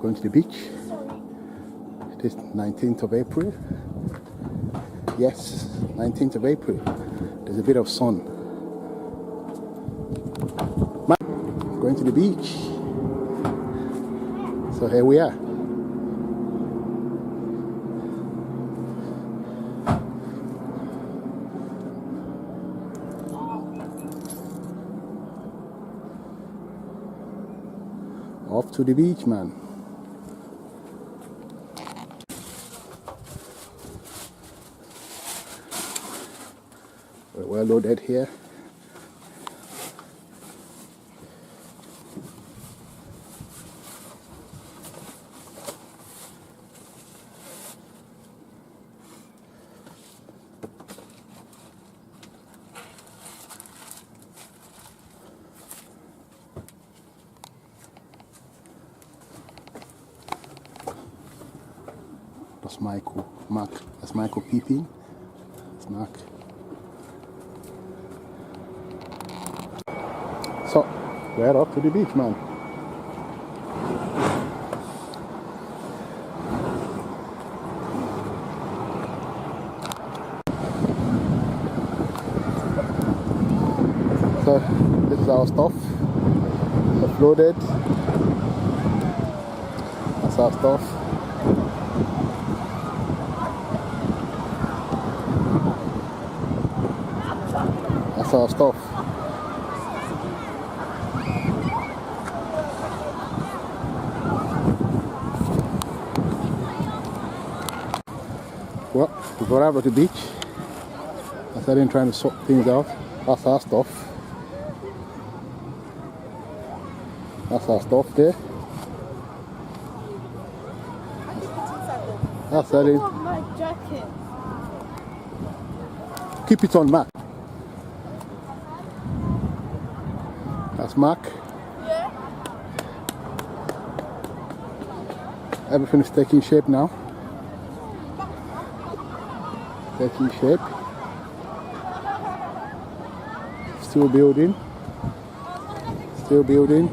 Going to the beach. This 19th of April. Yes, 19th of April. There's a bit of sun. Going to the beach. So here we are. Off to the beach, man. We're well loaded here. That's Mark. That's Michael peeping. That's Mark. So, we're off to the beach, man. So, this is our stuff. Uploaded. That's our stuff. That's our stuff. Well, we got out of the beach. I started trying to sort things out. That's our stuff. That's our stuff there. That's it. I want my jacket. Keep it on, Mark. That's Mark. Yeah. Everything is taking shape now. Taking shape. Still building. Still building.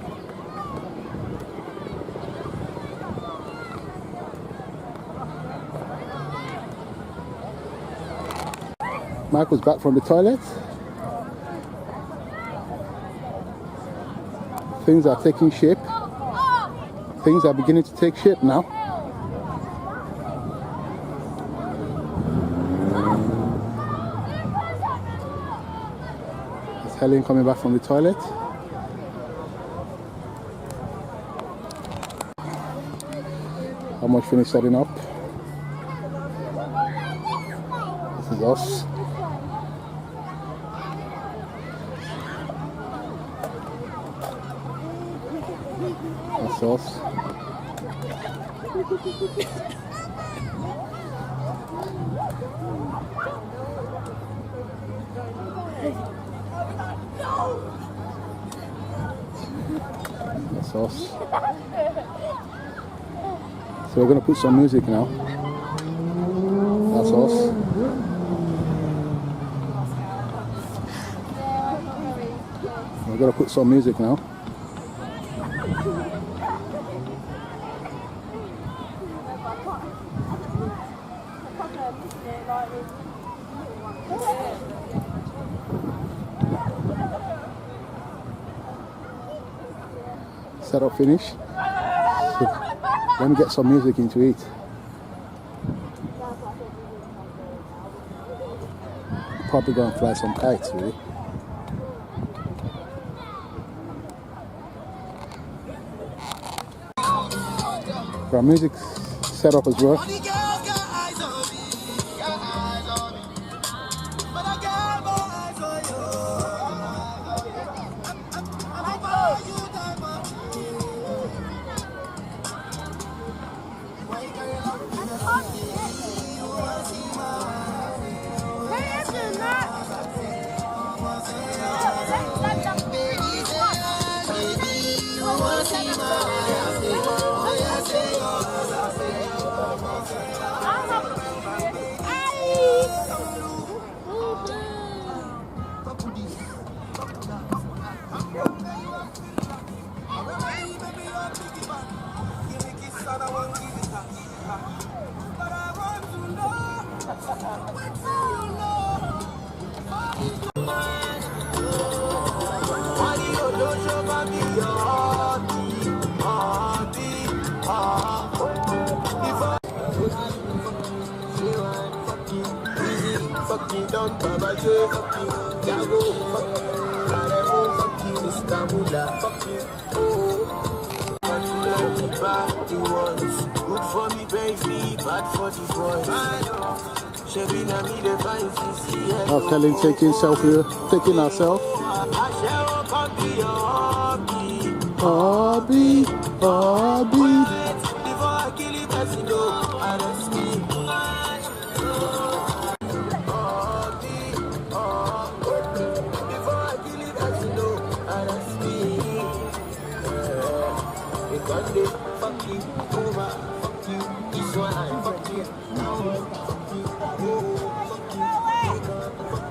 Michael's back from the toilet. Things are taking shape. Things are beginning to take shape now. It's Helen coming back from the toilet. Almost finished setting up. This is us. That's us. That's us. So we're going to put some music now. That's us. We're going to put some music now. Setup finished. Let me get some music into it. Probably going to fly some kites, really. Our music set up as well. Fuck you, don't Baba J, fuck you, Jago, fuck you, Karemo, fuck you, Mr. Mula, fuck you, bad the ones, good for me baby, bad for the boys. Shabina me the vibes, Oh, Kelly taking selfie, taking herself. I shall come be your Hobby, hobby. before I kill it, as you know, arrest me. Before I kill it, as you know, arrest me. One day, fuck you, over, fuck you, this one I fuck you, now fuck you, fuck you, fuck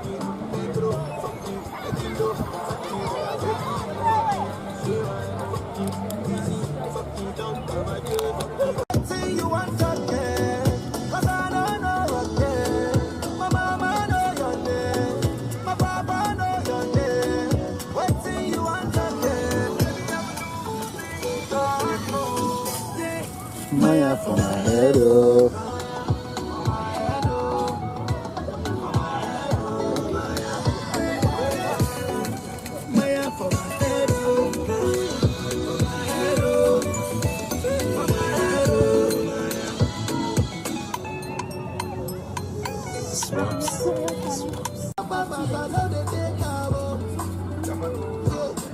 you, Pedro, fuck you, Pedro, fuck you, fuck you, easy, fuck you, don't come again, fuck you. Say you want again, 'cause I don't know again. My mama know your name, my papa know your name. What say you want again? Maya for my head up. Maya for my head,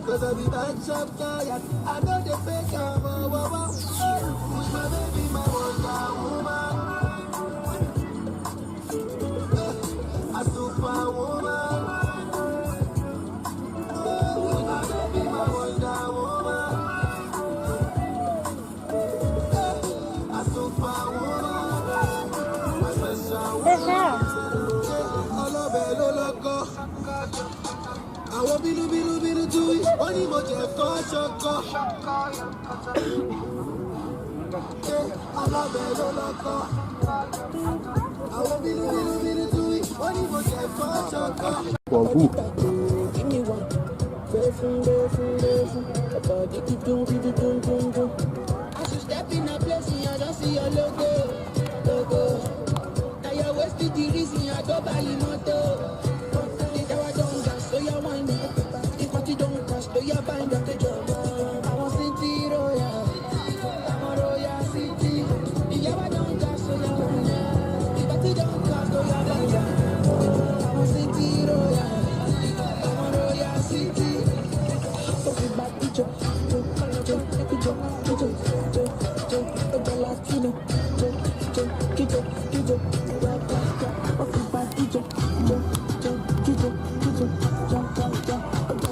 cause I be that sharp guy, I know the fake I'm push my baby, my wonder woman, a superwoman, push my baby, my wonder woman, a superwoman, my special woman, all over the loco. Àwọn bínú tú yìí, wọ́n ní mo jẹ̀ kọ́ ṣọkọ. Ọlọ́bẹ̀ ló lọ́kọ́. Àwọn bínú tú yìí, wọ́n ní mo jẹ̀ kọ́ ṣọkọ. For who? Give me one. About it, do. As you step in a place, I don't see your logo. Now you're wasting the reason I go buy you moto. So you wind up, if what you don't cost, so you bind up the job. I want City Royal, I'm a Royal City. If you don't cost, so you wind up, if what you don't cost, so you bind up. I want City Royal, I'm a Royal City. So we back to Joe,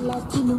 Latino,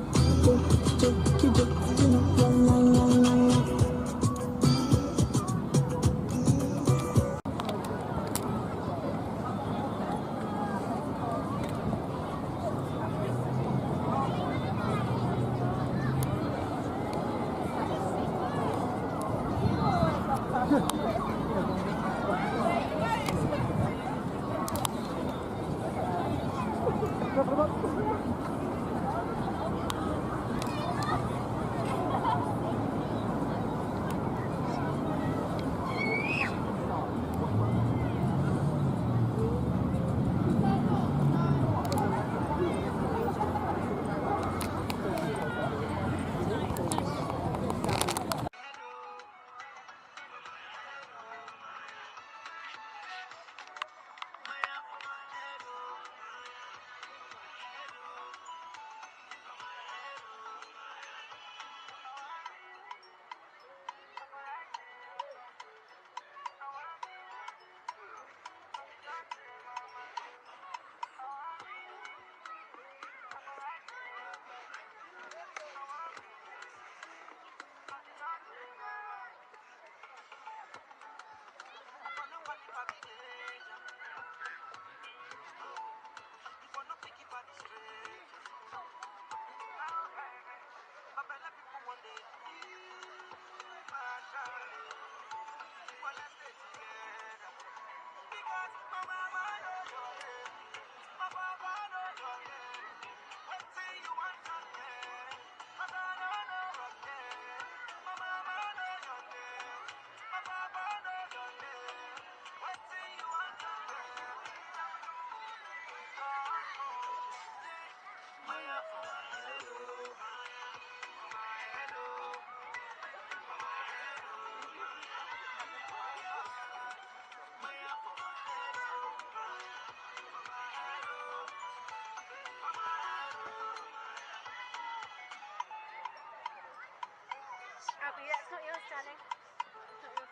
that's not yours, darling. It's not yours.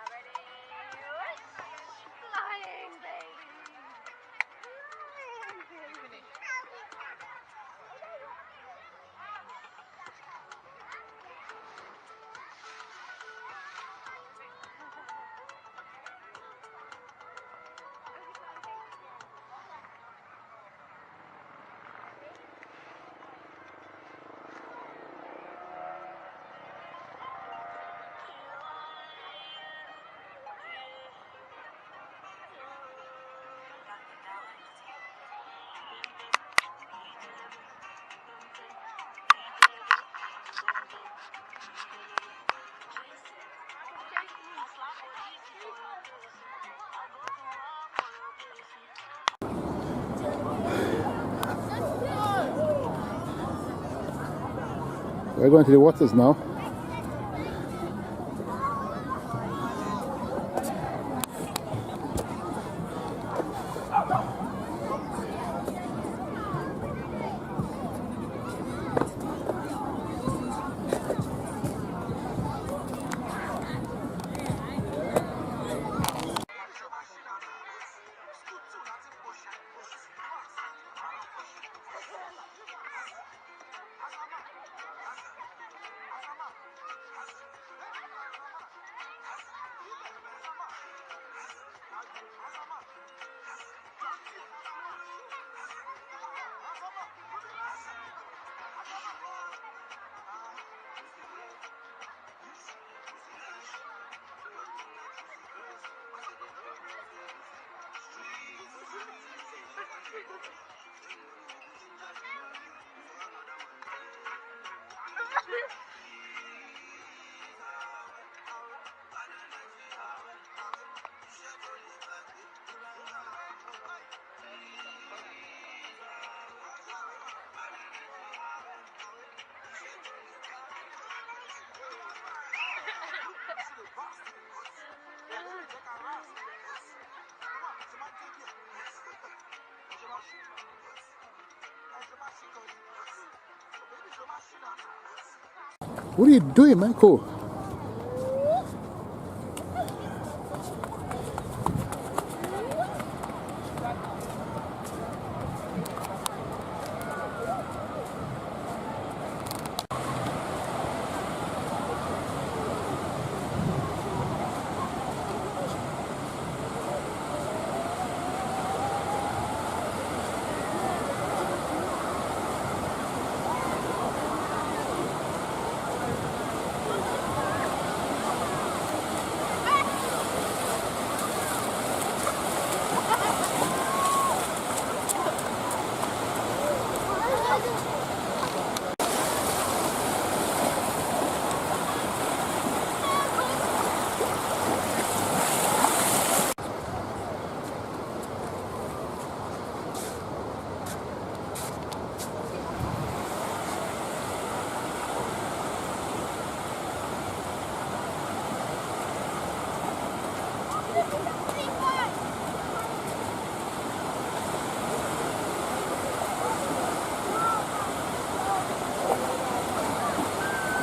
Ready? Flying, baby. Flying, baby. We're going to the waters now. What are you doing, Michael?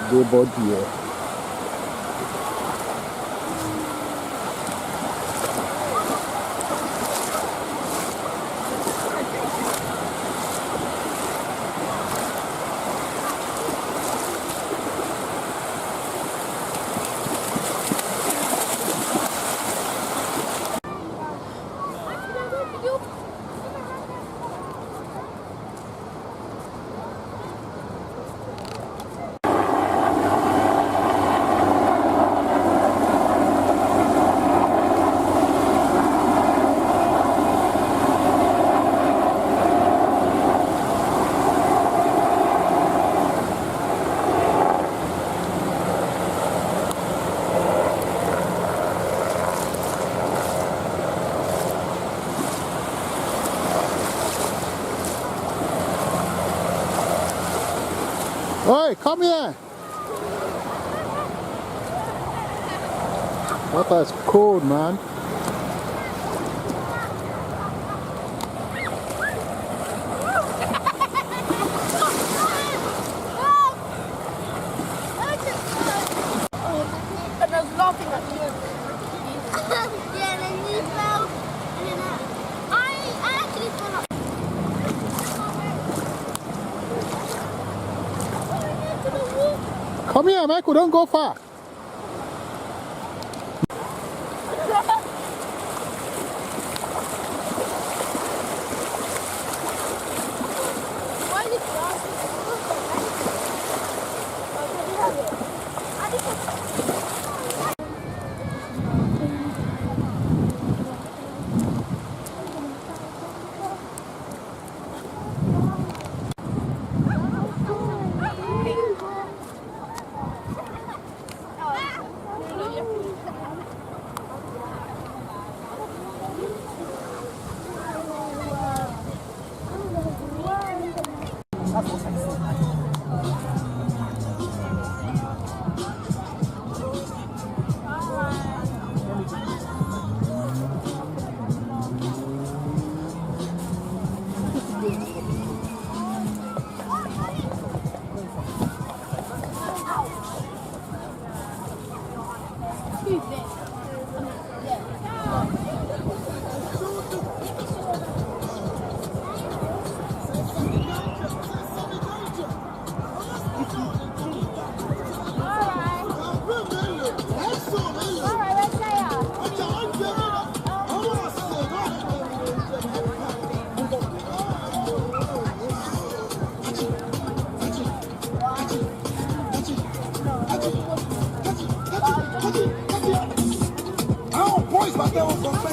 Good boy, yeah. Oi, come here! Water is cold, man. Come here, Michael, don't go far.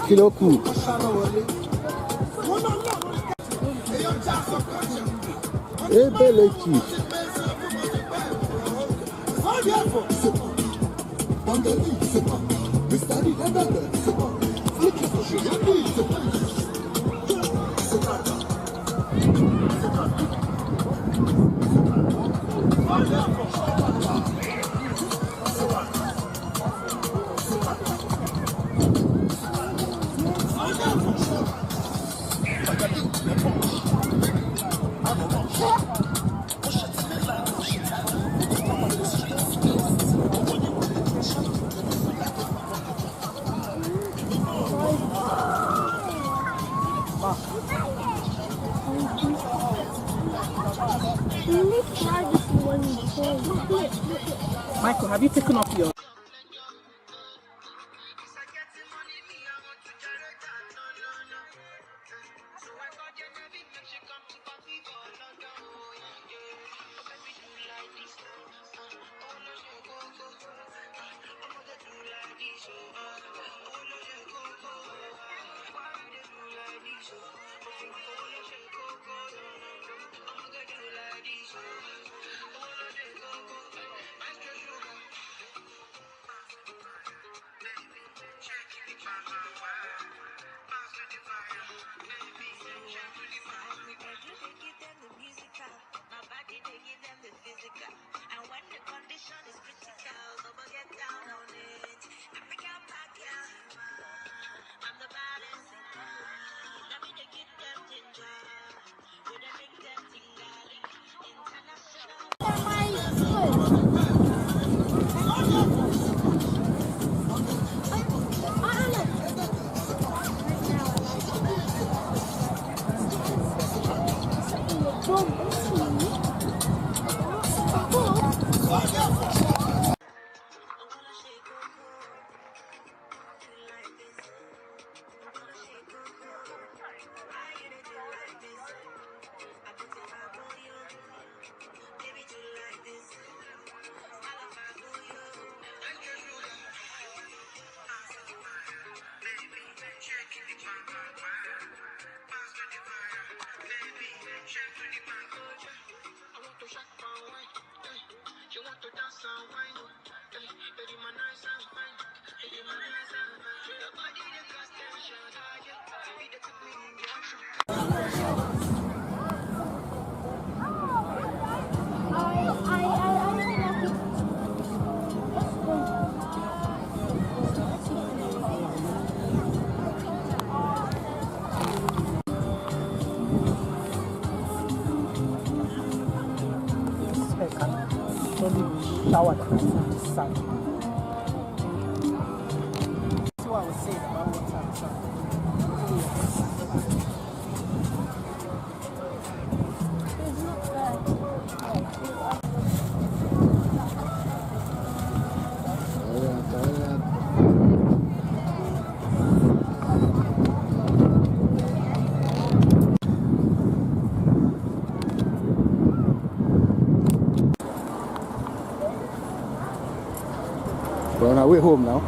Kilo kù. Ebele chief. Michael, have you taken off your... Shower the sun. That's what I was saying about water and sun. on our way home now.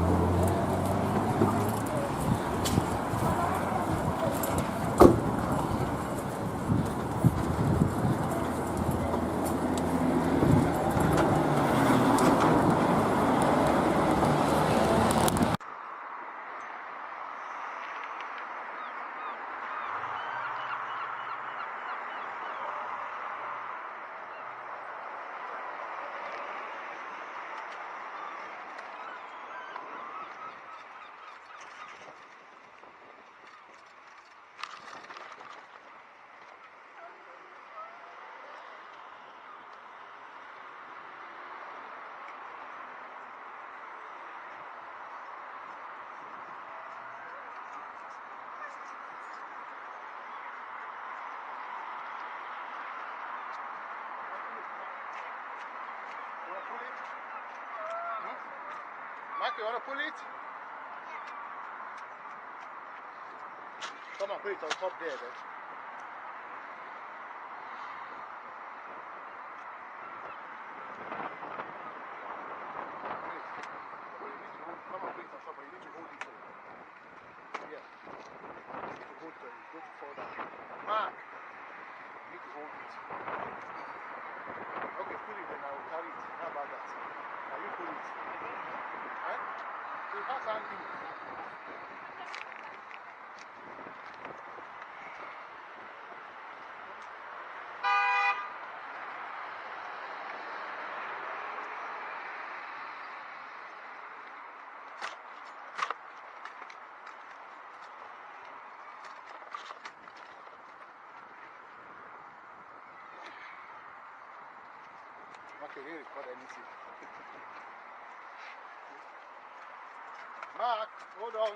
Mark, you want to pull it? Come on, put it on top there then. Come on, put it on top, but you need to hold it so. Yeah. You need to hold it so it's going to fall down. Mark, you need to hold it. Okay, pull it then I will carry it. How about that? Now you pull it. Right? So pass on you. Okay, they record anything. Mark, hold on.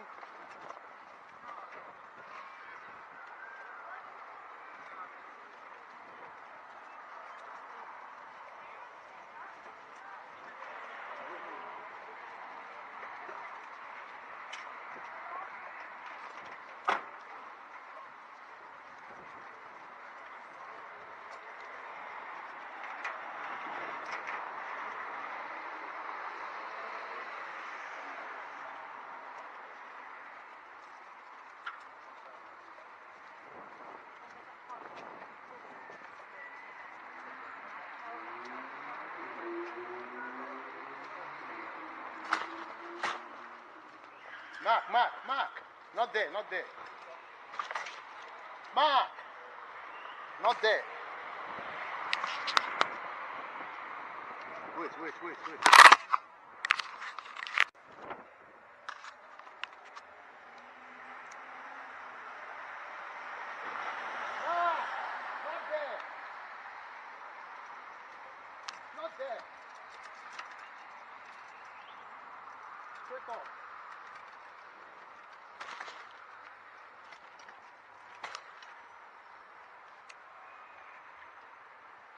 Mark. Not there, not there. Mark. Not there. Wait. Mark. Not there. Not there. Straight up.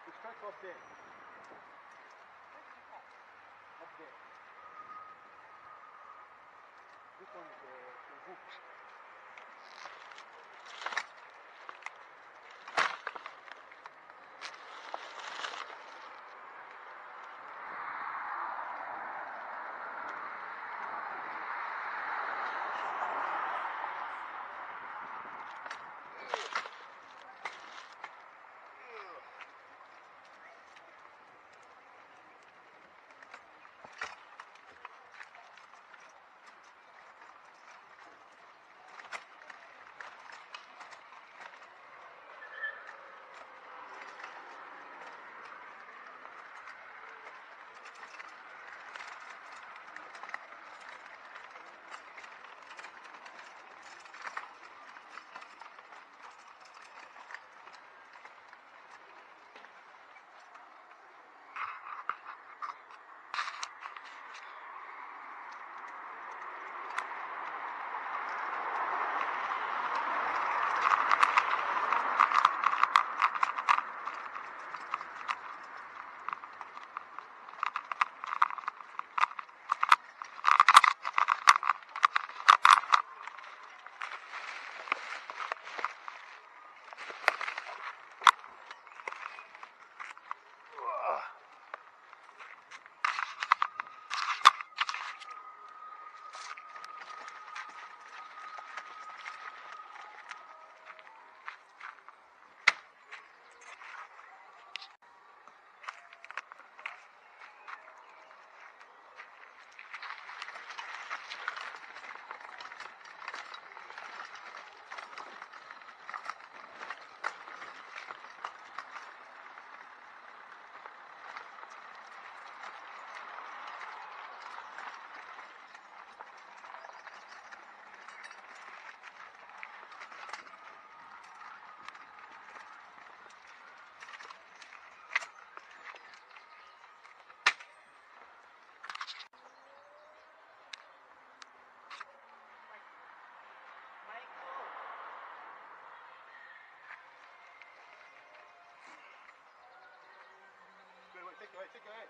It's straight up there. Up there. This one is a hook. Take your head, take your head.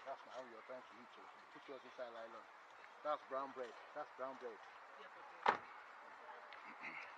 That's now you're trying to eat it. Put yours inside nylon. That's brown bread. That's brown bread. Yeah, but